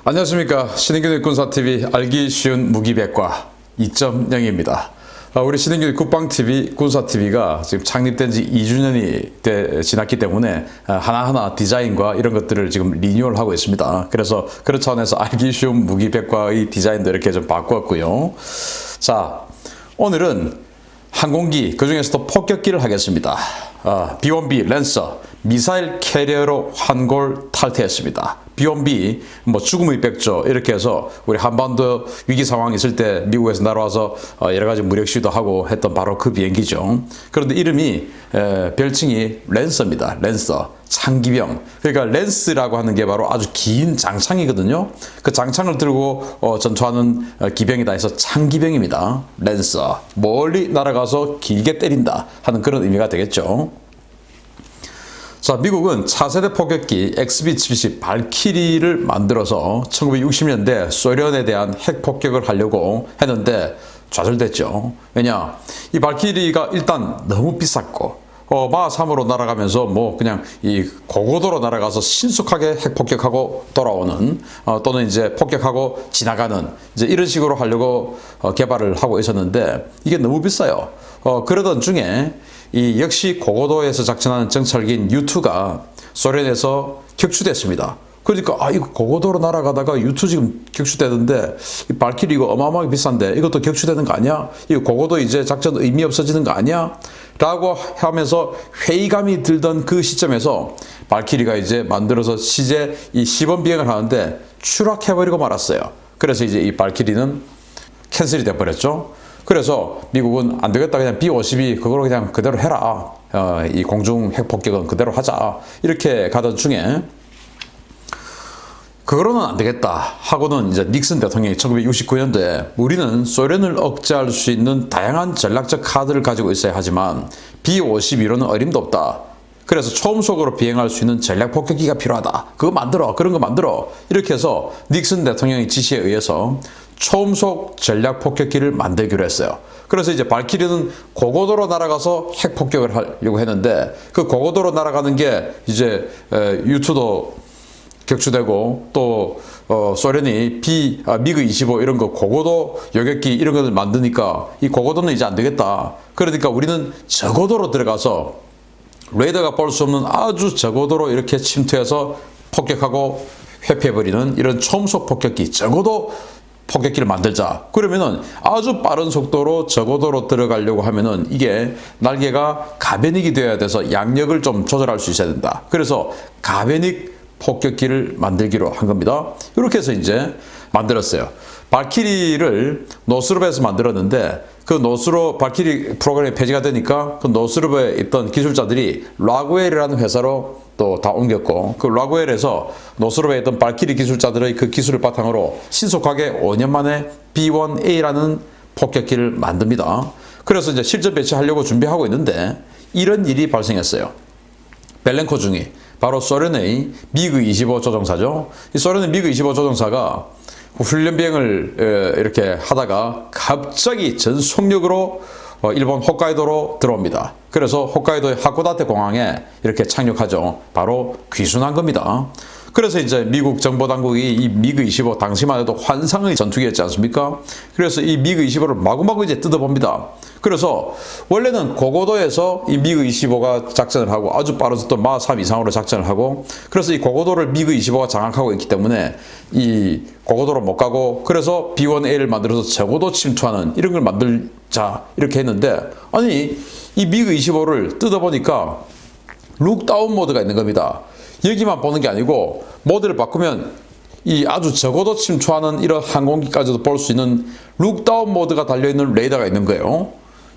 안녕하십니까. 신인균의 군사TV 알기 쉬운 무기백과 2.0입니다. 우리 신인균 국방TV, 군사TV가 지금 창립된 지 2주년이 지났기 때문에 하나하나 디자인과 이런 것들을 지금 리뉴얼하고 있습니다. 그래서 그런 차원에서 알기 쉬운 무기백과의 디자인도 이렇게 좀 바꾸었고요. 자, 오늘은 항공기, 그 중에서도 폭격기를 하겠습니다. B-1B 랜서, 미사일 캐리어로 환골 탈퇴했습니다. B-1B, 죽음의 백조, 이렇게 해서 우리 한반도 위기 상황 있을 때 미국에서 날아와서 여러 가지 무력 시도 하고 했던 바로 그 비행기죠. 그런데 이름이, 별칭이 랜서입니다. 랜서. 창기병. 그러니까 랜스라고 하는 게 바로 아주 긴 장창이거든요. 그 장창을 들고 전투하는 기병이다 해서 창기병입니다. 랜서. 멀리 날아가서 길게 때린다 하는 그런 의미가 되겠죠. 자, 미국은 차세대 폭격기 XB-70 발키리를 만들어서 1960년대 소련에 대한 핵 폭격을 하려고 했는데 좌절됐죠. 왜냐? 이 발키리가 일단 너무 비쌌고 마3으로 날아가면서 그냥 이 고고도로 날아가서 신속하게 핵 폭격하고 돌아오는 또는 이제 폭격하고 지나가는 이제 이런 식으로 하려고 개발을 하고 있었는데 이게 너무 비싸요. 그러던 중에 이 역시 고고도에서 작전하는 정찰기인 U2가 소련에서 격추됐습니다. 그러니까 이거 고고도로 날아가다가 U2 지금 격추되는데 이 발키리 이거 어마어마하게 비싼데 이것도 격추되는 거 아니야? 이거 고고도 이제 작전 의미 없어지는 거 아니야? 라고 하면서 회의감이 들던 그 시점에서 발키리가 이제 만들어서 시제 이 시범 비행을 하는데 추락해버리고 말았어요. 그래서 이제 이 발키리는 캔슬이 돼버렸죠. 그래서 미국은 안 되겠다, 그냥 B-52 그걸로 그냥 그대로 해라. 이 공중 핵 폭격은 그대로 하자. 이렇게 가던 중에 그거로는 안 되겠다 하고는 이제 닉슨 대통령이 1969년도에 우리는 소련을 억제할 수 있는 다양한 전략적 카드를 가지고 있어야 하지만 B-52로는 어림도 없다. 그래서 초음속으로 비행할 수 있는 전략 폭격기가 필요하다. 그거 만들어. 그런 거 만들어. 이렇게 해서 닉슨 대통령의 지시에 의해서 초음속 전략 폭격기를 만들기로 했어요. 그래서 이제 발키리는 고고도로 날아가서 핵 폭격을 하려고 했는데 그 고고도로 날아가는 게 이제 U2도 격추되고 또 소련이 미그 25 이런 거 고고도 여객기 이런 것을 만드니까 이 고고도는 이제 안 되겠다. 그러니까 우리는 저고도로 들어가서 레이더가 볼 수 없는 아주 저고도로 이렇게 침투해서 폭격하고 회피해버리는 이런 초음속 폭격기, 저고도 폭격기를 만들자. 그러면은 아주 빠른 속도로 저고도로 들어가려고 하면은 이게 날개가 가베닉이 되어야 돼서 양력을 좀 조절할 수 있어야 된다. 그래서 가베닉 폭격기를 만들기로 한 겁니다. 이렇게 해서 이제 만들었어요. 발키리를 노스롭에서 만들었는데 그 노스롭 발키리 프로그램이 폐지가 되니까 그 노스롭에 있던 기술자들이 라구엘이라는 회사로 또 다 옮겼고 그 라구엘에서 노스롭에 있던 발키리 기술자들의 그 기술을 바탕으로 신속하게 5년 만에 B-1A라는 폭격기를 만듭니다. 그래서 이제 실전 배치하려고 준비하고 있는데 이런 일이 발생했어요. 벨렌코 중위, 바로 소련의 미그 25 조종사죠. 이 소련의 미그 25 조종사가 훈련 비행을 이렇게 하다가 갑자기 전속력으로 일본 홋카이도로 들어옵니다. 그래서 홋카이도의 하코다테 공항에 이렇게 착륙하죠. 바로 귀순한 겁니다. 그래서 이제 미국 정보당국이 이 미그 25 당시만 해도 환상의 전투기였지 않습니까? 그래서 이 미그 25를 마구마구 이제 뜯어봅니다. 그래서 원래는 고고도에서 이 미그 25가 작전을 하고 아주 빠른 속도 마3 이상으로 작전을 하고 그래서 이 고고도를 미그 25가 장악하고 있기 때문에 이 고고도로 못 가고 그래서 B-1A를 만들어서 저고도 침투하는 이런 걸 만들자 이렇게 했는데 아니 이 미그 25를 뜯어보니까 룩다운 모드가 있는 겁니다. 여기만 보는 게 아니고 모드를 바꾸면 이 아주 저고도 침투하는 이런 항공기까지도 볼 수 있는 룩다운 모드가 달려있는 레이더가 있는 거예요.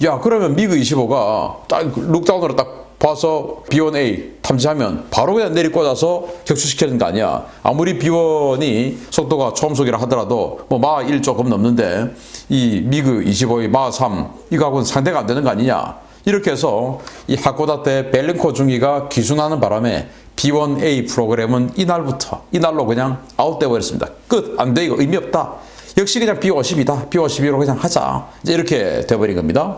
야, 그러면 미그 25가 딱 룩다운으로 딱 봐서 B-1A 탐지하면 바로 그냥 내리꽂아서 격추시키는 거 아니야. 아무리 B-1이 속도가 초음속이라 하더라도 마 1 조금 넘는데 이 미그 25의 마 3 이거하고는 상대가 안 되는 거 아니냐. 이렇게 해서 이 하코다테 벨렌코 중위가 귀순하는 바람에 B-1A 프로그램은 이날로 그냥 아웃돼 버렸습니다. 끝. 안 돼. 이거 의미 없다. 역시 그냥 B-52다. B-52로 그냥 하자. 이제 이렇게 돼버린 겁니다.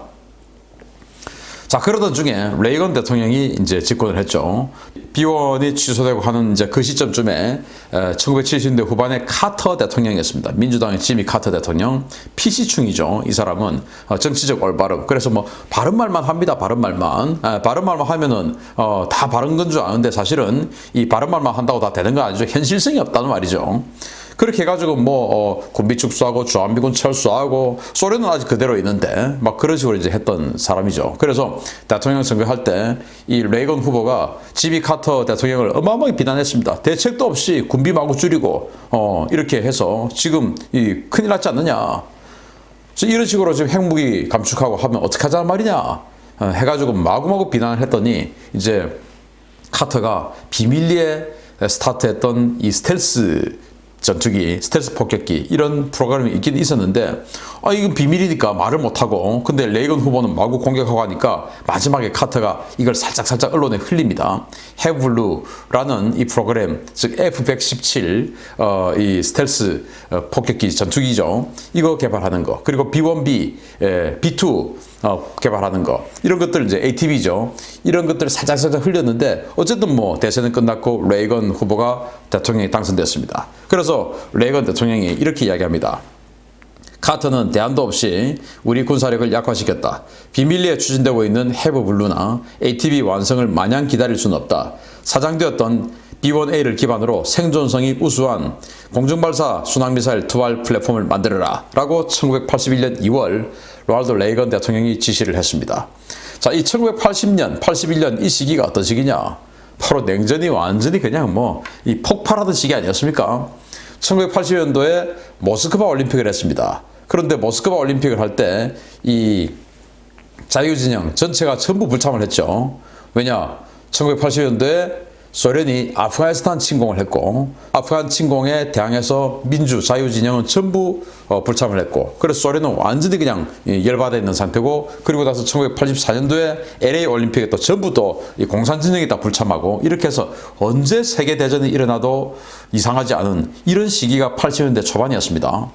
자, 그러던 중에 레이건 대통령이 이제 집권을 했죠. 비원이 취소되고 하는 이제 그 시점쯤에 1970년대 후반에 카터 대통령이었습니다. 민주당의 지미 카터 대통령. PC충이죠. 이 사람은 정치적 올바름. 그래서 뭐 바른 말만 합니다. 바른 말만. 바른 말만 하면은 다 바른 건 줄 아는데 사실은 이 바른 말만 한다고 다 되는 건 아니죠. 현실성이 없다는 말이죠. 그렇게 해가지고 군비 축소하고 주한미군 철수하고 소련은 아직 그대로 있는데 막 그런 식으로 이제 했던 사람이죠. 그래서 대통령 선거할 때 이 레이건 후보가 지미 카터 대통령을 어마어마하게 비난했습니다. 대책도 없이 군비 마구 줄이고 이렇게 해서 지금 이 큰일 났지 않느냐. 이런 식으로 지금 핵무기 감축하고 하면 어떻게 하자는 말이냐. 해가지고 마구마구 비난을 했더니 이제 카터가 비밀리에 스타트했던 이 스텔스 전투기, 스텔스 폭격기 이런 프로그램이 있긴 있었는데 이건 비밀이니까 말을 못하고 근데 레이건 후보는 마구 공격하고 하니까 마지막에 카터가 이걸 살짝 언론에 흘립니다. 해블루라는 이 프로그램, 즉 F-117 이 스텔스 폭격기 전투기죠. 이거 개발하는 거. 그리고 B-1B, B-2 개발하는 거. 이런 것들 이제 ATB죠. 이런 것들을 살짝 흘렸는데 어쨌든 대선은 끝났고 레이건 후보가 대통령이 당선됐습니다. 그래서 레이건 대통령이 이렇게 이야기합니다. 카터는 대안도 없이 우리 군사력을 약화시켰다. 비밀리에 추진되고 있는 해브블루나 ATB 완성을 마냥 기다릴 수는 없다. 사장되었던 B-1A를 기반으로 생존성이 우수한 공중발사 순항미사일 투발 플랫폼을 만들어라 라고 1981년 2월 로널드 레이건 대통령이 지시를 했습니다. 자, 이 1980년, 81년 이 시기가 어떤 시기냐? 바로 냉전이 완전히 그냥 이 폭발하던 시기 아니었습니까? 1980년도에 모스크바 올림픽을 했습니다. 그런데 모스크바 올림픽을 할 때 이 자유진영 전체가 전부 불참을 했죠. 왜냐? 1980년도에 소련이 아프가니스탄 침공을 했고 아프간 침공에 대항해서 민주 자유진영은 전부 불참을 했고 그래서 소련은 완전히 그냥 열받아 있는 상태고 그리고 나서 1984년도에 LA 올림픽에 또 전부 또 공산진영이 다 불참하고 이렇게 해서 언제 세계대전이 일어나도 이상하지 않은 이런 시기가 80년대 초반이었습니다.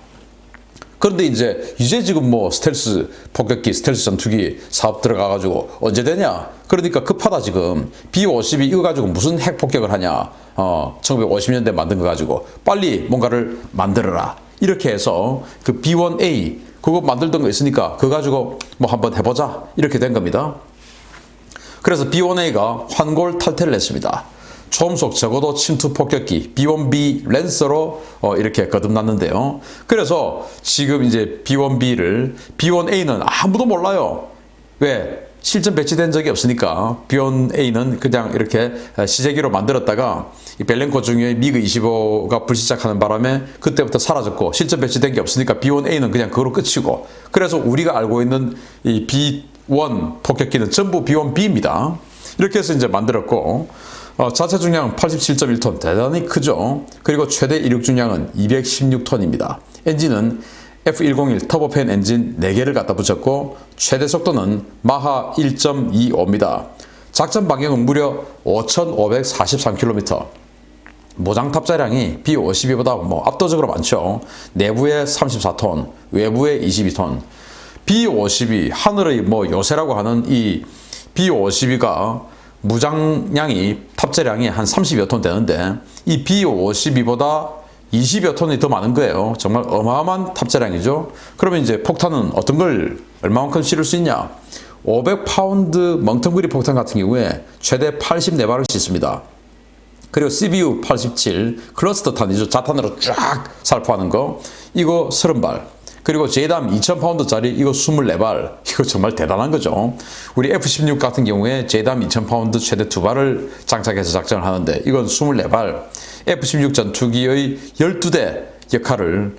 그런데 이제 지금 스텔스 폭격기, 스텔스 전투기 사업 들어가가지고 언제 되냐? 그러니까 급하다 지금. B-52 이거 가지고 무슨 핵 폭격을 하냐? 1950년대 만든 거 가지고 빨리 뭔가를 만들어라. 이렇게 해서 그 B-1A 그거 만들던 거 있으니까 그거 가지고 한번 해보자. 이렇게 된 겁니다. 그래서 B-1A가 환골 탈퇴를 했습니다. 초음속 적어도 침투 폭격기 B-1B 랜서로 이렇게 거듭났는데요. 그래서 지금 이제 B-1A는 아무도 몰라요. 왜? 실전 배치된 적이 없으니까 B-1A는 그냥 이렇게 시제기로 만들었다가 이 벨렌코 중에 미그 25가 불시착하는 바람에 그때부터 사라졌고 실전 배치된 게 없으니까 B-1A는 그냥 그거로 끝이고 그래서 우리가 알고 있는 이 B-1 폭격기는 전부 B-1B입니다. 이렇게 해서 이제 만들었고 자체 중량 87.1톤 대단히 크죠. 그리고 최대 이륙 중량은 216톤입니다. 엔진은 F101 터보팬 엔진 4개를 갖다 붙였고 최대 속도는 마하 1.25입니다. 작전 반경은 무려 5,543km. 모장 탑재량이 B-52보다 압도적으로 많죠. 내부에 34톤, 외부에 22톤. B-52 하늘의 요새라고 하는 이 B-52가 무장량이 탑재량이 한 30여 톤 되는데 이 B-52보다 20여 톤이 더 많은 거예요. 정말 어마어마한 탑재량이죠. 그러면 이제 폭탄은 어떤 걸 얼마만큼 실을 수 있냐? 500파운드 멍텅구리 폭탄 같은 경우에 최대 84발을 싣습니다. 그리고 CBU-87 클러스터 탄이죠. 자탄으로 쫙 살포하는 거 이거 30발. 그리고 제담 2000파운드짜리 이거 24발. 이거 정말 대단한 거죠. 우리 F-16 같은 경우에 제담 2000파운드 최대 2발을 장착해서 작전을 하는데 이건 24발. F-16 전투기의 12대 역할을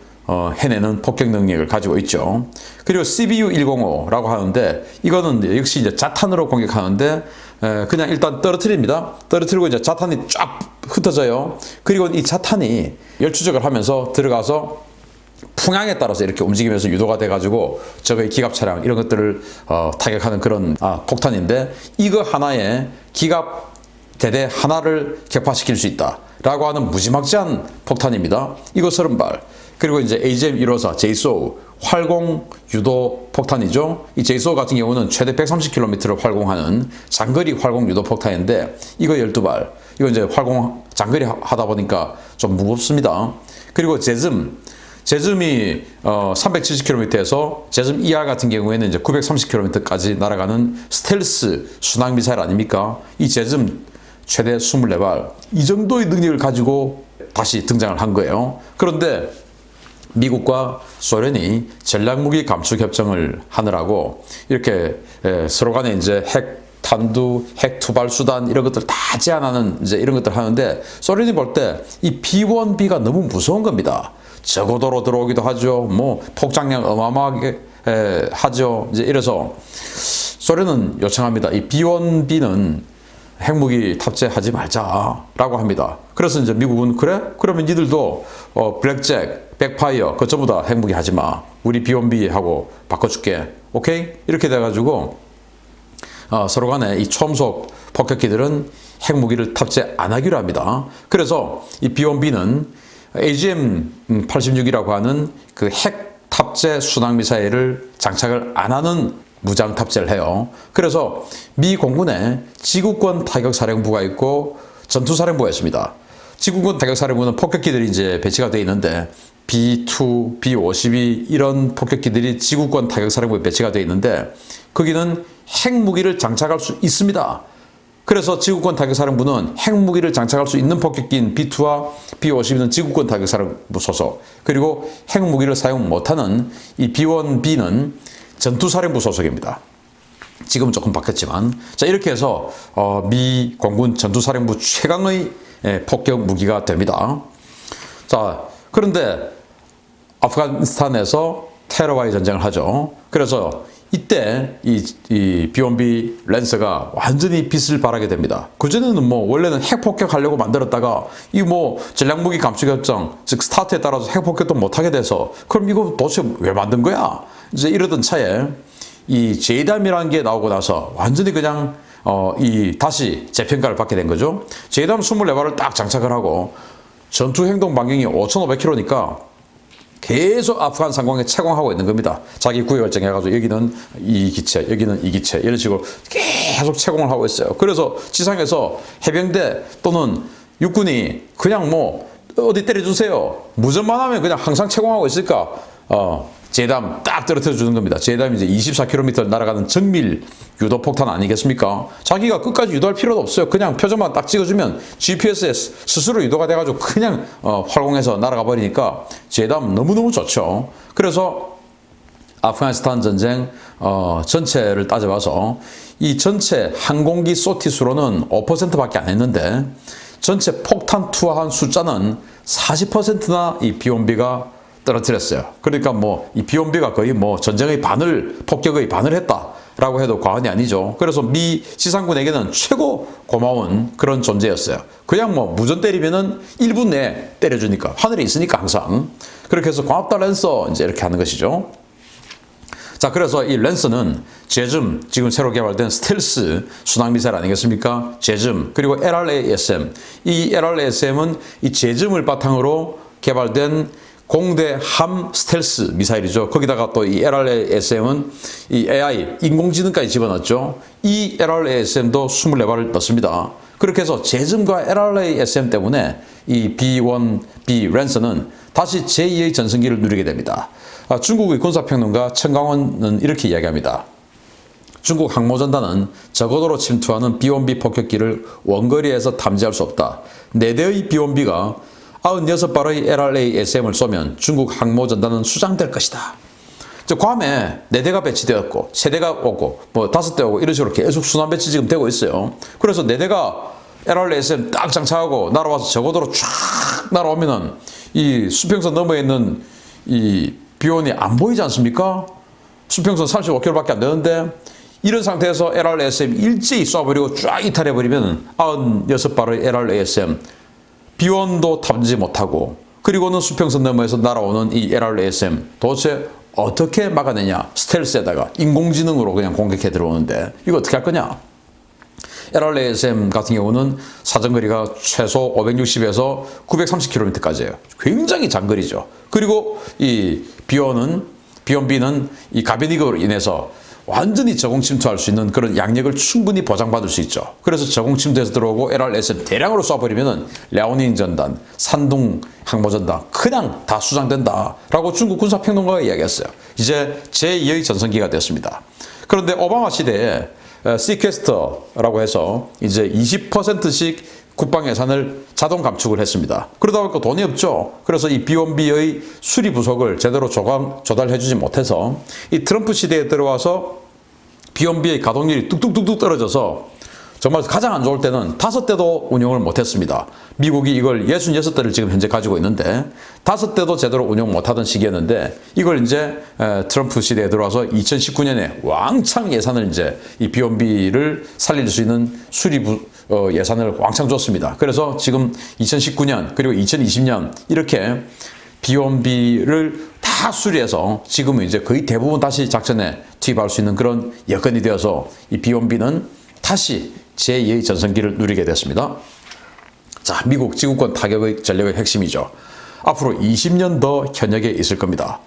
해내는 폭격 능력을 가지고 있죠. 그리고 CBU-105라고 하는데 이거는 역시 이제 자탄으로 공격하는데 그냥 일단 떨어뜨립니다. 떨어뜨리고 이제 자탄이 쫙 흩어져요. 그리고 이 자탄이 열추적을 하면서 들어가서 풍향에 따라서 이렇게 움직이면서 유도가 돼가지고 저거의 기갑 차량 이런 것들을 타격하는 그런 폭탄인데 이거 하나에 기갑 대대 하나를 격파시킬 수 있다라고 하는 무지막지한 폭탄입니다. 이거 30발. 그리고 이제 AGM-154, JSOW 활공 유도 폭탄이죠. 이 제이소 같은 경우는 최대 130km를 활공하는 장거리 활공 유도 폭탄인데 이거 12발. 이거 이제 활공 장거리 하다 보니까 좀 무겁습니다. 그리고 제즘이 370km에서 제즘 ER 같은 경우에는 이제 930km까지 날아가는 스텔스 순항 미사일 아닙니까? 이 제즘 최대 24발. 이 정도의 능력을 가지고 다시 등장을 한 거예요. 그런데 미국과 소련이 전략무기 감축 협정을 하느라고 이렇게 서로 간에 이제 핵 탄두, 핵 투발 수단 이런 것들 다 제한하는 이제 이런 것들 하는데 소련이 볼 때 이 B1B가 너무 무서운 겁니다. 저고도로 들어오기도 하죠. 뭐 폭장량 어마어마하게 하죠. 이제 이래서 소련은 요청합니다. 이 B1B는 핵무기 탑재하지 말자라고 합니다. 그래서 이제 미국은 그래? 그러면 니들도 블랙잭, 백파이어 그거 전부 다 핵무기 하지 마. 우리 B1B하고 바꿔줄게. 오케이? 이렇게 돼가지고 서로 간에 이 초음속 폭격기들은 핵무기를 탑재 안 하기로 합니다. 그래서 이 B1B는 AGM-86이라고 하는 그 핵 탑재 순항미사일을 장착을 안 하는 무장 탑재를 해요. 그래서 미 공군에 지구권 타격사령부가 있고 전투사령부가 있습니다. 지구권 타격사령부는 폭격기들이 이제 배치가 되어 있는데 B2, B52 이런 폭격기들이 지구권 타격사령부에 배치가 되어 있는데 거기는 핵무기를 장착할 수 있습니다. 그래서 지구권 타격사령부는 핵무기를 장착할 수 있는 폭격기인 B2와 B52는 지구권 타격사령부 소속, 그리고 핵무기를 사용 못하는 이 B1B는 전투사령부 소속입니다. 지금은 조금 바뀌었지만, 자 이렇게 해서 미 공군 전투사령부 최강의 폭격 무기가 됩니다. 자 그런데 아프가니스탄에서 테러와의 전쟁을 하죠. 그래서 이때 이 B1B 랜서가 완전히 빛을 발하게 됩니다. 그전에는 뭐 원래는 핵폭격하려고 만들었다가 이 뭐 전략무기 감축협정 즉 스타트에 따라서 핵폭격도 못하게 돼서 그럼 이거 도대체 왜 만든 거야? 이제 이러던 차에 이 제이담이라는 게 나오고 나서 완전히 그냥 다시 재평가를 받게 된 거죠. 제이담 24발을 딱 장착을 하고 전투 행동 반경이 5,500km니까 계속 아프간 상공에 채공하고 있는 겁니다. 자기 구역 결정해가지고 여기는 이 기체, 여기는 이 기체 이런 식으로 계속 채공을 하고 있어요. 그래서 지상에서 해병대 또는 육군이 그냥 뭐 어디 때려주세요. 무전만 하면 그냥 항상 채공하고 있을까? 제담 딱 떨어뜨려 주는 겁니다. 제담이 이제 24km 날아가는 정밀 유도폭탄 아니겠습니까? 자기가 끝까지 유도할 필요도 없어요. 그냥 표정만 딱 찍어주면 GPS에 스스로 유도가 돼가지고 그냥 활공해서 날아가 버리니까 제담 너무너무 좋죠. 그래서 아프가니스탄 전쟁 전체를 따져봐서 이 전체 항공기 쏘티 수로는 5%밖에 안 했는데 전체 폭탄 투하한 숫자는 40%나 이 B1B가 떨어뜨렸어요. 그러니까 뭐 이 B1B가 거의 뭐 전쟁의 폭격의 반을 했다라고 해도 과언이 아니죠. 그래서 미 지상군에게는 최고 고마운 그런 존재였어요. 그냥 뭐 무전 때리면은 1분 내에 때려주니까 하늘에 있으니까 항상 그렇게 해서 고맙다 랜서 이제 이렇게 하는 것이죠. 자 그래서 이 랜서는 제즘 지금 새로 개발된 스텔스 순항미사일 아니겠습니까? 제즘 그리고 LRASM 이 LRASM은 이 제즘을 바탕으로 개발된 공대 함 스텔스 미사일이죠. 거기다가 또 이 LRASM은 이 AI 인공지능까지 집어넣었죠. 이 LRASM도 24발을 넣습니다. 그렇게 해서 제즘과 LRASM 때문에 이 B1B 랜서는 다시 제2의 전성기를 누리게 됩니다. 중국의 군사평론가 천강원은 이렇게 이야기합니다. 중국 항모전단은 저고도로 침투하는 B1B 폭격기를 원거리에서 탐지할 수 없다. 4대의 B1B가 96발의 LRASM을 쏘면 중국 항모전단은 수장될 것이다. 괌에 4대가 배치되었고 3대가 오고 뭐 5대 오고 이런 식으로 계속 순환 배치 지금 되고 있어요. 그래서 4대가 LRASM 딱 장착하고 날아와서 저고도로 쫙 날아오면은 이 수평선 너머에 있는 이 B1이 안 보이지 않습니까? 수평선 35km밖에 안 되는데 이런 상태에서 LRASM 일제히 쏴버리고 쫙 이탈해버리면 96발의 LRASM B1도 탐지 못하고 그리고는 수평선 너머에서 날아오는 이 LRASM 도대체 어떻게 막아내냐? 스텔스에다가 인공지능으로 그냥 공격해 들어오는데 이거 어떻게 할 거냐? LRASM 같은 경우는 사정거리가 최소 560에서 930km까지예요. 굉장히 장거리죠. 그리고 이 B1은 B1B는 이 가베닉으로 인해서 완전히 저공 침투할 수 있는 그런 양력을 충분히 보장받을 수 있죠. 그래서 저공 침투해서 들어오고 LRSM 대량으로 쏴버리면은 랴오닝 전단, 산둥 항모전단 그냥 다 수장된다라고 중국 군사평론가가 이야기했어요. 이제 제2의 전성기가 됐습니다. 그런데 오바마 시대에 시퀘스터라고 해서 이제 20%씩 국방 예산을 자동 감축을 했습니다. 그러다 보니까 돈이 없죠. 그래서 이 B1B의 수리 부속을 제대로 조달해주지 못해서 이 트럼프 시대에 들어와서 B1B의 가동률이 뚝뚝뚝뚝 떨어져서 정말 가장 안 좋을 때는 5대도 운용을 못했습니다. 미국이 이걸 66대를 지금 현재 가지고 있는데 5대도 제대로 운용 못하던 시기였는데 이걸 이제 트럼프 시대에 들어와서 2019년에 왕창 예산을 이제 이 B1B를 살릴 수 있는 수리 예산을 왕창 줬습니다. 그래서 지금 2019년 그리고 2020년 이렇게 B1B를 다 수리해서 지금은 이제 거의 대부분 다시 작전에 투입할 수 있는 그런 여건이 되어서 이 B1B는 다시 제2의 전성기를 누리게 됐습니다. 자, 미국 지구권 타격의 전력의 핵심이죠. 앞으로 20년 더 현역에 있을 겁니다.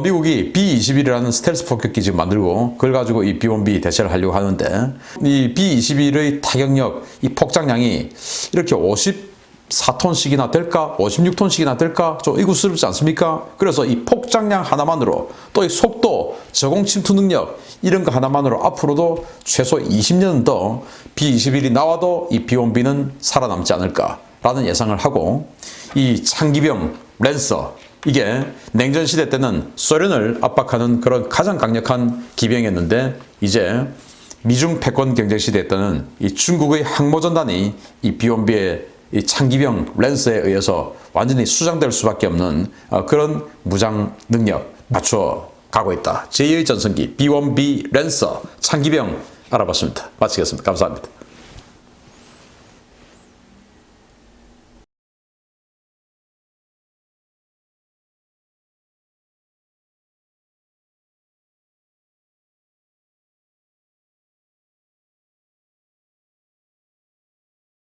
미국이 B-21이라는 스텔스 폭격기 지금 만들고 그걸 가지고 이 B-1B 대체를 하려고 하는데 이 B-21의 타격력, 이 폭장량이 이렇게 54톤씩이나 될까? 56톤씩이나 될까? 좀 의구스럽지 않습니까? 그래서 이 폭장량 하나만으로 또 이 속도, 저공 침투 능력 이런 거 하나만으로 앞으로도 최소 20년 더 B-21이 나와도 이 B-1B는 살아남지 않을까라는 예상을 하고 이 창기병, 랜서 이게 냉전 시대 때는 소련을 압박하는 그런 가장 강력한 기병이었는데 이제 미중 패권 경쟁 시대 때는 이 중국의 항모전단이 이 B-1B의 이 창기병 랜서에 의해서 완전히 수장될 수밖에 없는 그런 무장 능력 맞춰 가고 있다. 제2의 전성기 B-1B 랜서 창기병 알아봤습니다. 마치겠습니다. 감사합니다.